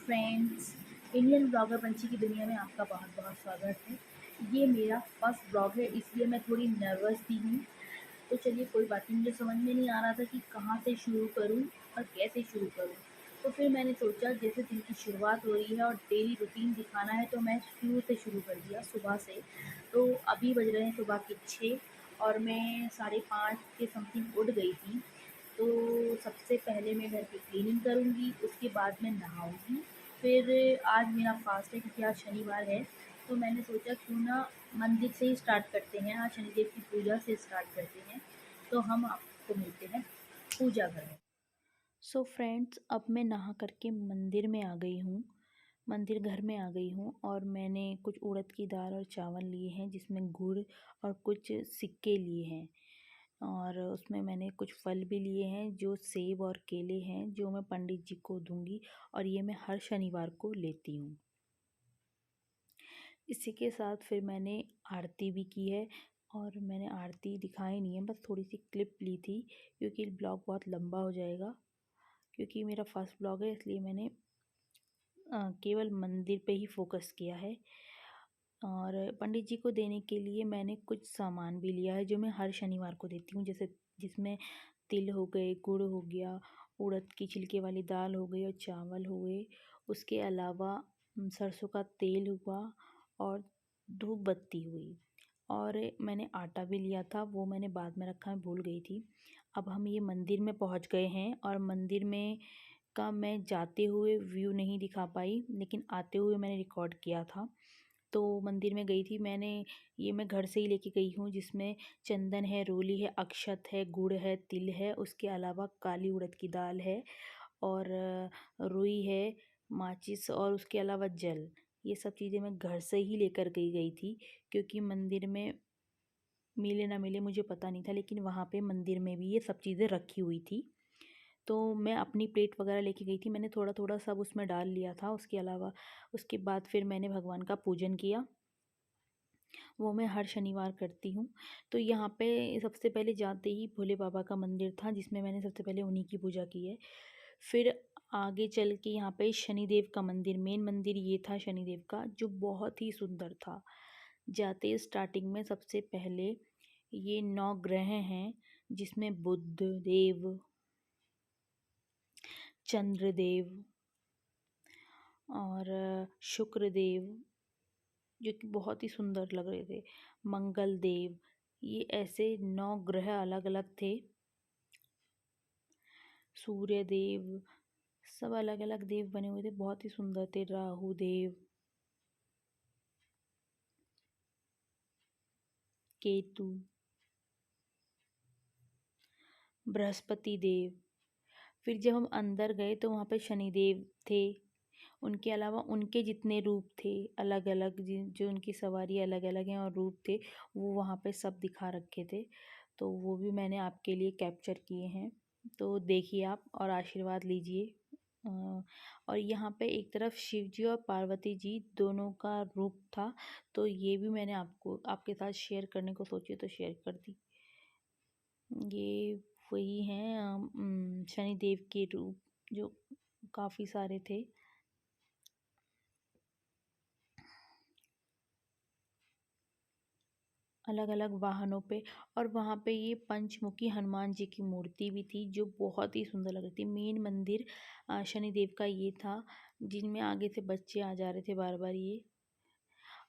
Friends, Indian blogger पंछी की दुनिया में आपका बहुत बहुत स्वागत है। ये मेरा फर्स्ट ब्लॉग है, इसलिए मैं थोड़ी नर्वस भी हूँ। तो चलिए, कोई बात नहीं। मुझे समझ में नहीं आ रहा था कि कहाँ से शुरू करूँ और कैसे शुरू करूँ। तो फिर मैंने सोचा, जैसे दिन की शुरुआत हो रही है और डेली रूटीन दिखाना है, तो मैं शुरू से शुरू कर दिया, सुबह से। तो अभी बज रहे हैं सुबह के 6 और मैं 5:30 के समथिंग उठ गई थी। तो सबसे पहले मैं घर की क्लीनिंग करूँगी, उसके बाद मैं नहाऊँगी। फिर आज मेरा फ़ास्ट है क्योंकि आज शनिवार है, तो मैंने सोचा क्यों ना मंदिर से ही स्टार्ट करते हैं, आज शनिदेव की पूजा से स्टार्ट करते हैं। तो हम आपको मिलते हैं पूजा घर में। सो फ्रेंड्स, अब मैं नहा करके मंदिर में आ गई हूँ, मंदिर घर में आ गई हूँ और मैंने कुछ उड़द की दाल और चावल लिए हैं जिसमें गुड़ और कुछ सिक्के लिए हैं। और उसमें मैंने कुछ फल भी लिए हैं जो सेब और केले हैं, जो मैं पंडित जी को दूंगी और ये मैं हर शनिवार को लेती हूँ। इसी के साथ फिर मैंने आरती भी की है और मैंने आरती दिखाई नहीं है, बस थोड़ी सी क्लिप ली थी क्योंकि ब्लॉग बहुत लंबा हो जाएगा। क्योंकि मेरा फर्स्ट ब्लॉग है इसलिए मैंने केवल मंदिर पे ही फोकस किया है। और पंडित जी को देने के लिए मैंने कुछ सामान भी लिया है जो मैं हर शनिवार को देती हूँ, जैसे जिसमें तिल हो गए, गुड़ हो गया, उड़द की छिलके वाली दाल हो गई और चावल हो गए। उसके अलावा सरसों का तेल हुआ और धूप बत्ती हुई। और मैंने आटा भी लिया था, वो मैंने बाद में रखा, मैं भूल गई थी। अब हम ये मंदिर में पहुंच गए हैं और मंदिर में का मैं जाते हुए व्यू नहीं दिखा पाई, लेकिन आते हुए मैंने रिकॉर्ड किया था। तो मंदिर में गई थी मैंने, ये मैं घर से ही लेके गई हूँ, जिसमें चंदन है, रोली है, अक्षत है, गुड़ है, तिल है, उसके अलावा काली उड़द की दाल है और रुई है, माचिस और उसके अलावा जल। ये सब चीज़ें मैं घर से ही लेकर गई थी क्योंकि मंदिर में मिले ना मिले मुझे पता नहीं था, लेकिन वहाँ पे मंदिर में भी ये सब चीज़ें रखी हुई थी। तो मैं अपनी प्लेट वगैरह लेके गई थी, मैंने थोड़ा थोड़ा सब उसमें डाल लिया था। उसके अलावा उसके बाद फिर मैंने भगवान का पूजन किया, वो मैं हर शनिवार करती हूँ। तो यहाँ पे सबसे पहले जाते ही भोले बाबा का मंदिर था जिसमें मैंने सबसे पहले उन्हीं की पूजा की है। फिर आगे चल के यहाँ पे शनिदेव का मंदिर, मेन मंदिर ये था शनिदेव का, जो बहुत ही सुंदर था। जाते स्टार्टिंग में सबसे पहले ये 9 ग्रह हैं जिसमें बुध देव, चंद्रदेव और शुक्र देव, जो कि बहुत ही सुंदर लग रहे थे, मंगल देव, ये ऐसे 9 ग्रह अलग अलग थे। सूर्य देव, सब अलग अलग देव बने हुए थे, बहुत ही सुंदर थे। राहु देव, केतु, बृहस्पति देव। फिर जब हम अंदर गए तो वहाँ पे शनिदेव थे, उनके अलावा उनके जितने रूप थे अलग अलग, जो उनकी सवारी अलग अलग हैं और रूप थे, वो वहाँ पे सब दिखा रखे थे। तो वो भी मैंने आपके लिए कैप्चर किए हैं, तो देखिए आप और आशीर्वाद लीजिए। और यहाँ पे एक तरफ शिव जी और पार्वती जी दोनों का रूप था, तो ये भी मैंने आपको आपके साथ शेयर करने को सोची तो शेयर कर दी। ये वही हैं शनिदेव के रूप, जो काफ़ी सारे थे। अलग अलग वाहनों पे। और वहाँ पे ये पंचमुखी हनुमान जी की मूर्ति भी थी जो बहुत ही सुंदर लग रही थी। मेन मंदिर शनिदेव का ये था, जिनमें आगे से बच्चे आ जा रहे थे बार बार ये।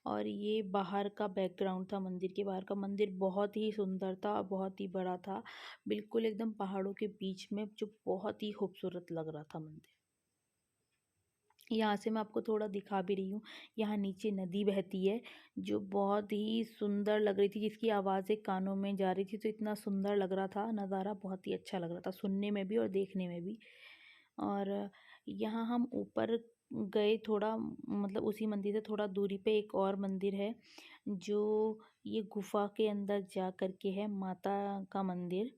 और ये बाहर का बैकग्राउंड था, मंदिर के बाहर का। मंदिर बहुत ही सुंदर था और बहुत ही बड़ा था, बिल्कुल एकदम पहाड़ों के बीच में, जो बहुत ही खूबसूरत लग रहा था मंदिर। यहाँ से मैं आपको थोड़ा दिखा भी रही हूँ, यहाँ नीचे नदी बहती है जो बहुत ही सुंदर लग रही थी, जिसकी आवाज़ें कानों में जा रही थी, तो इतना सुंदर लग रहा था नज़ारा, बहुत ही अच्छा लग रहा था सुनने में भी और देखने में भी। और यहाँ हम ऊपर गए थोड़ा, मतलब उसी मंदिर से थोड़ा दूरी पे एक और मंदिर है जो ये गुफा के अंदर जा करके है, माता का मंदिर।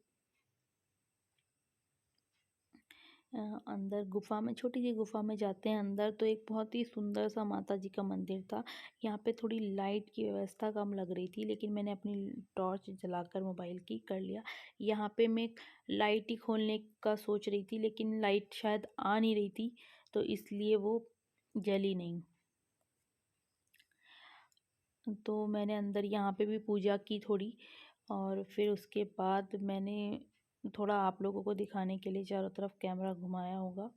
अंदर गुफा में, छोटी सी गुफा में जाते हैं अंदर, तो एक बहुत ही सुंदर सा माता जी का मंदिर था। यहाँ पे थोड़ी लाइट की व्यवस्था कम लग रही थी, लेकिन मैंने अपनी टॉर्च जलाकर मोबाइल की कर लिया। यहाँ पे मैं लाइट ही खोलने का सोच रही थी, लेकिन लाइट शायद आ नहीं रही थी, तो इसलिए वो जली नहीं। तो मैंने अंदर यहाँ पे भी पूजा की थोड़ी, और फिर उसके बाद मैंने थोड़ा आप लोगों को दिखाने के लिए चारों तरफ कैमरा घुमाया होगा,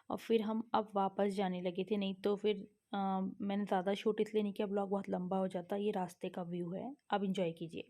और फिर हम अब वापस जाने लगे थे। नहीं तो फिर मैंने ज़्यादा शूट इसलिए नहीं किया, ब्लॉग बहुत लंबा हो जाता। ये रास्ते का व्यू है, आप इंजॉय कीजिए।